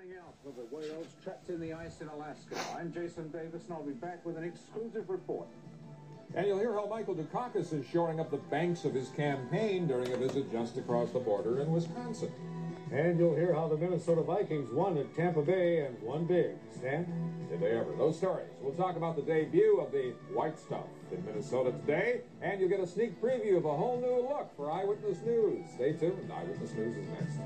Out for the whales trapped in the ice in Alaska. I'm Jason Davis, and I'll be back with an exclusive report. And you'll hear how Michael Dukakis is shoring up the banks of his campaign during a visit just across the border in Wisconsin. And you'll hear how the Minnesota Vikings won at Tampa Bay and won big. Stan? Did they ever? Those stories. We'll talk about the debut of the White Stuff in Minnesota today, and you'll get a sneak preview of a whole new look for Eyewitness News. Stay tuned. Eyewitness News is next.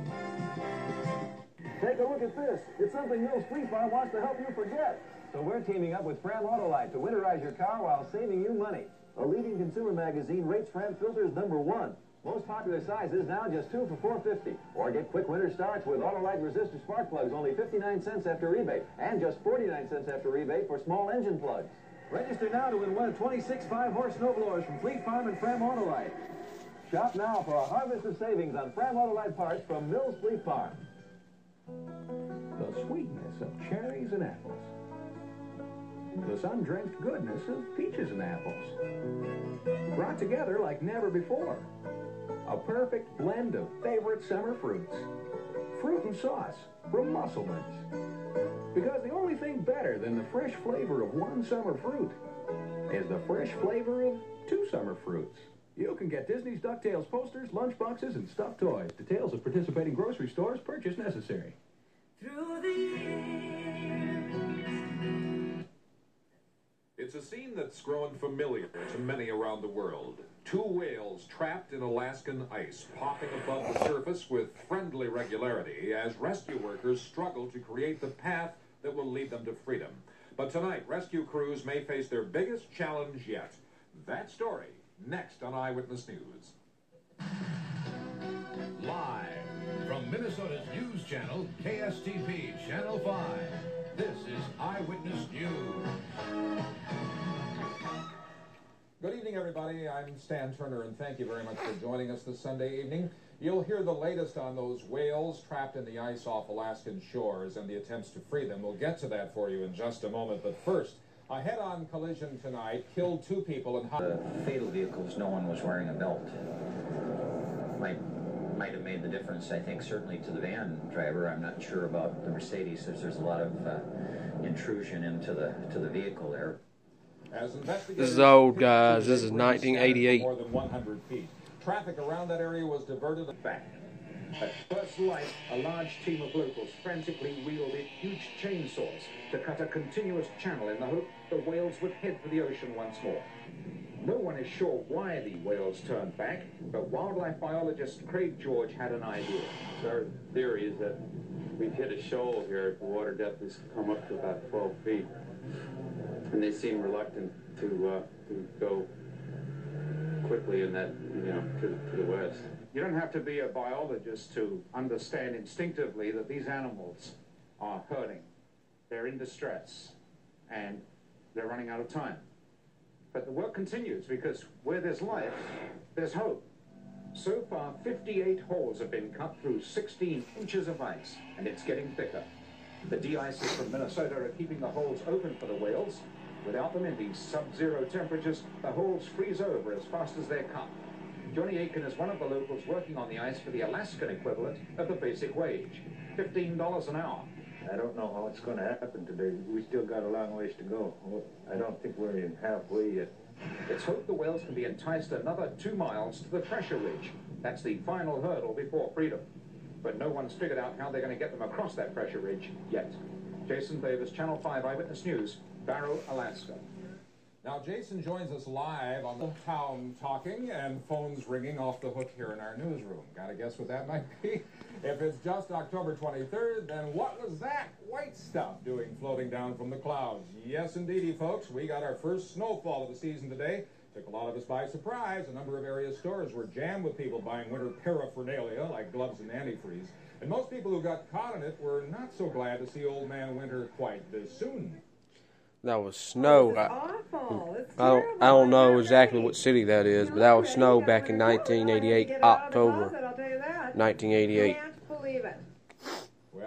Take a look at this. It's something Mills Fleet Farm wants to help you forget. So we're teaming up with Fram Autolite to winterize your car while saving you money. A leading consumer magazine rates Fram filters #1. Most popular sizes now just 2 for $4.50. Or get quick winter starts with Autolite resistor spark plugs, only 59 cents after rebate, and just 49 cents after rebate for small engine plugs. Register now to win one of 26 5-horse snowblowers from Fleet Farm and Fram Autolite. Shop now for a harvest of savings on Fram Autolite parts from Mills Fleet Farm. The sweetness of cherries and apples. The sun-drenched goodness of peaches and apples. Brought together like never before. A perfect blend of favorite summer fruits. Fruit and sauce from Musselman's. Because the only thing better than the fresh flavor of one summer fruit is the fresh flavor of 2 summer fruits. You can get Disney's DuckTales posters, lunchboxes, and stuffed toys. Details of participating grocery stores, purchase necessary. Through the years. It's a scene that's grown familiar to many around the world. 2 whales trapped in Alaskan ice, popping above the surface with friendly regularity as rescue workers struggle to create the path that will lead them to freedom. But tonight, rescue crews may face their biggest challenge yet. That story, next on Eyewitness News. Live from Minnesota's news channel, KSTP Channel 5, this is Eyewitness News. Good evening, everybody. I'm Stan Turner, and thank you very much for joining us this Sunday evening. You'll hear the latest on those whales trapped in the ice off Alaskan shores and the attempts to free them. We'll get to that for you in just a moment, but first, a head-on collision tonight killed 2 people in... The fatal vehicles, no one was wearing a belt. Might have made the difference, I think, certainly to the van driver. I'm not sure about the Mercedes, since there's a lot of intrusion into the vehicle there. This is old, guys. This is 1988. More than 100 feet. Traffic around that area was diverted back. At first light, a large team of locals frantically wielded huge chainsaws to cut a continuous channel in the hope the whales would head for the ocean once more. No one is sure why the whales turned back, but wildlife biologist Craig George had an idea. Our theory is that we've hit a shoal here. The water depth has come up to about 12 feet. And they seem reluctant to go quickly in that, to the west. You don't have to be a biologist to understand instinctively that these animals are hurting. They're in distress, and they're running out of time. But the work continues, because where there's life, there's hope. So far, 58 holes have been cut through 16 inches of ice, and it's getting thicker. The de-icers from Minnesota are keeping the holes open for the whales. Without them in these sub-zero temperatures, the holes freeze over as fast as they're cut. Johnny Aiken is one of the locals working on the ice for the Alaskan equivalent of the basic wage, $15 an hour. I don't know how it's going to happen today. We still got a long ways to go. I don't think we're in halfway yet. It's hoped the whales can be enticed another 2 miles to the pressure ridge. That's the final hurdle before freedom. But no one's figured out how they're going to get them across that pressure ridge yet. Jason Davis, Channel 5 Eyewitness News, Barrow, Alaska. Now, Jason joins us live on the town talking and phones ringing off the hook here in our newsroom. Got to guess what that might be? If it's just October 23rd, then what was that white stuff doing floating down from the clouds? Yes, indeedy, folks. We got our first snowfall of the season today. Took a lot of us by surprise. A number of area stores were jammed with people buying winter paraphernalia like gloves and antifreeze. And most people who got caught in it were not so glad to see Old Man Winter quite this soon. That was snow. Awful. I don't know exactly what city that is, but that was snow back in 1988, October. I'll tell you that. 1988. Can't believe it.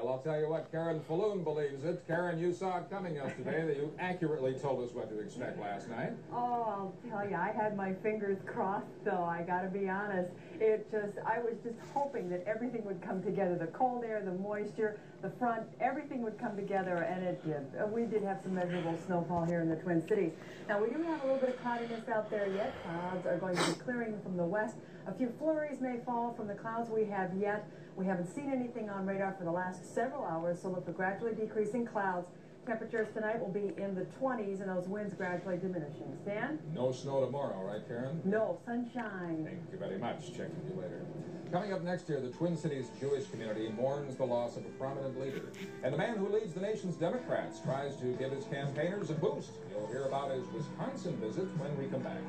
Well, I'll tell you what, Karen Falloon believes it. Karen, you saw it coming yesterday that you accurately told us what to expect last night. Oh, I'll tell you, I had my fingers crossed, though, I gotta be honest. I was just hoping that everything would come together. The cold air, the moisture, the front, everything would come together, and it did. We did have some measurable snowfall here in the Twin Cities. Now, we do have a little bit of cloudiness out there yet. Clouds are going to be clearing from the west. A few flurries may fall from the clouds we have yet. We haven't seen anything on radar for the last several hours, so look for gradually decreasing clouds. Temperatures tonight will be in the 20s and those winds gradually diminishing. Stan? No snow tomorrow, right, Karen? No, sunshine. Thank you very much. Check with you later. Coming up next year, the Twin Cities Jewish community mourns the loss of a prominent leader. And the man who leads the nation's Democrats tries to give his campaigners a boost. You'll hear about his Wisconsin visit when we come back.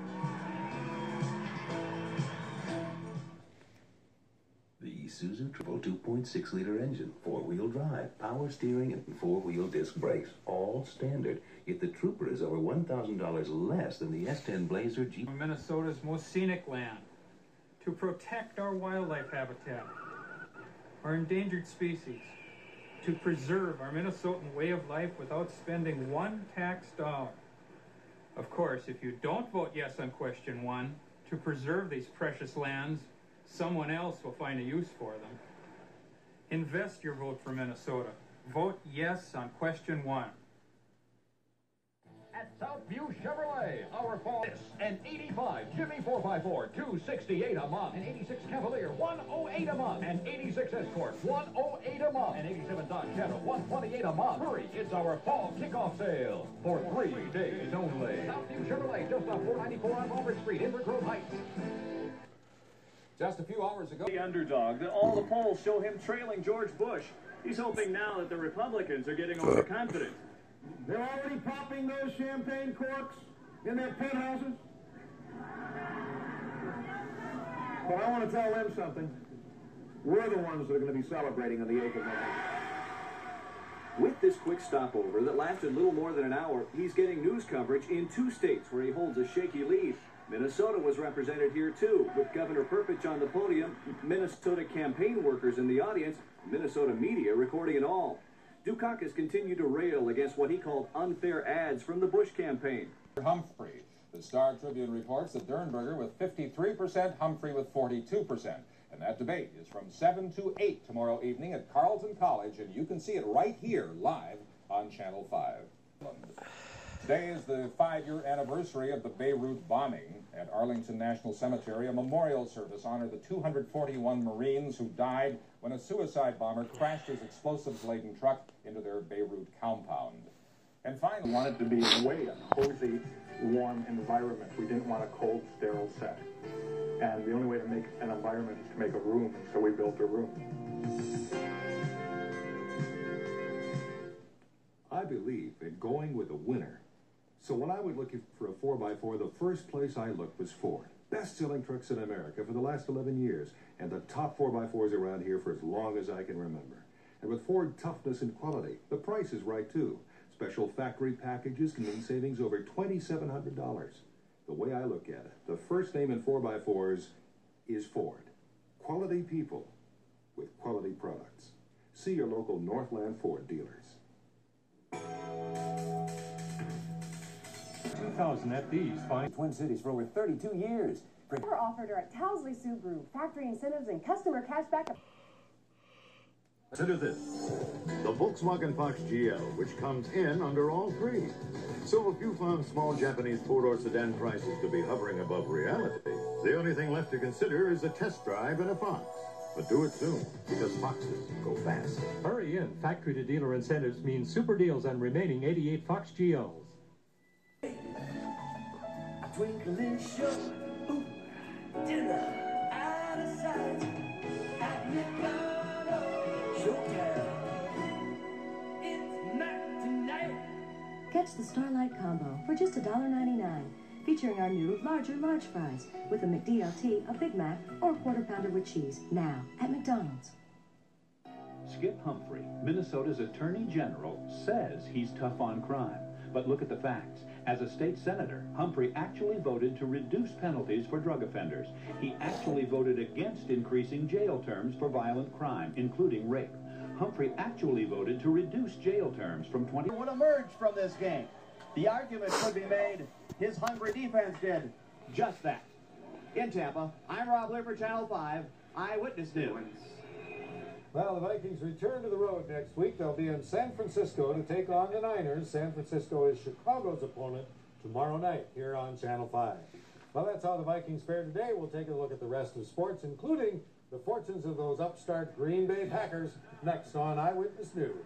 The Isuzu Turbo 2.6-liter engine, four-wheel drive, power steering, and four-wheel disc brakes, all standard. Yet the Trooper is over $1,000 less than the S10 Blazer Jeep. Minnesota's most scenic land, to protect our wildlife habitat, our endangered species, to preserve our Minnesotan way of life without spending one tax dollar. Of course, if you don't vote yes on question 1, to preserve these precious lands, someone else will find a use for them. Invest your vote for Minnesota. Vote yes on question 1. At Southview Chevrolet, our fall an 85 Jimmy 4x4, $268 a month. An 86 Cavalier, $108 a month. An 86 Escort, $108 a month. An 87 Dodge Shadow, $128 a month. Hurry, it's our fall kickoff sale for 3 days only. Southview Chevrolet, just off 494 on Albert Street, Inver Grove Heights. Just a few hours ago, the underdog. All the polls show him trailing George Bush. He's hoping now that the Republicans are getting overconfident. They're already popping those champagne corks in their penthouses. But I want to tell them something. We're the ones that are going to be celebrating on the 8th of November. With this quick stopover that lasted little more than an hour, he's getting news coverage in 2 states where he holds a shaky lead. Minnesota was represented here too, with Governor Perpich on the podium, Minnesota campaign workers in the audience, Minnesota media recording it all. Dukakis continued to rail against what he called unfair ads from the Bush campaign. Humphrey. The Star Tribune reports that Dernberger with 53%, Humphrey with 42%. And that debate is from 7 to 8 tomorrow evening at Carleton College, and you can see it right here live on Channel 5. Today is the 5-year anniversary of the Beirut bombing. At Arlington National Cemetery, a memorial service honored the 241 Marines who died when a suicide bomber crashed his explosives-laden truck into their Beirut compound. And finally, we wanted to be way a cozy, warm environment. We didn't want a cold, sterile set. And the only way to make an environment is to make a room, so we built a room. I believe in going with a winner. So when I was looking for a 4x4, the first place I looked was Ford. Best-selling trucks in America for the last 11 years, and the top 4x4s around here for as long as I can remember. And with Ford toughness and quality, the price is right too. Special factory packages can mean savings over $2,700. The way I look at it, the first name in 4x4s is Ford. Quality people with quality products. See your local Northland Ford dealers. 2,000 at these fine Twin Cities for over 32 years. We're offered are at Towsley Subaru, factory incentives and customer cashback. Consider this, the Volkswagen Fox GL, which comes in under all 3. So if you found small Japanese 4-door sedan prices to be hovering above reality, the only thing left to consider is a test drive in a Fox. But do it soon, because Foxes go fast. Hurry in. Factory to dealer incentives mean super deals on remaining 88 Fox GLs. Twinkling show, ooh, dinner out of sight at McDonald's Showtime. It's Mac tonight. Catch the Starlight Combo for just $1.99, featuring our new larger large fries with a McDLT, a Big Mac, or a quarter pounder with cheese. Now at McDonald's. Skip Humphrey, Minnesota's Attorney General, says he's tough on crime. But look at the facts. As a state senator, Humphrey actually voted to reduce penalties for drug offenders. He actually voted against increasing jail terms for violent crime, including rape. Humphrey actually voted to reduce jail terms from 20. Would emerge from this game. The argument could be made, his hungry defense did just that. In Tampa, I'm Rob Lee for Channel 5 Eyewitness News. Well, the Vikings return to the road next week. They'll be in San Francisco to take on the Niners. San Francisco is Chicago's opponent tomorrow night here on Channel 5. Well, that's how the Vikings fared today. We'll take a look at the rest of sports, including the fortunes of those upstart Green Bay Packers, next on Eyewitness News.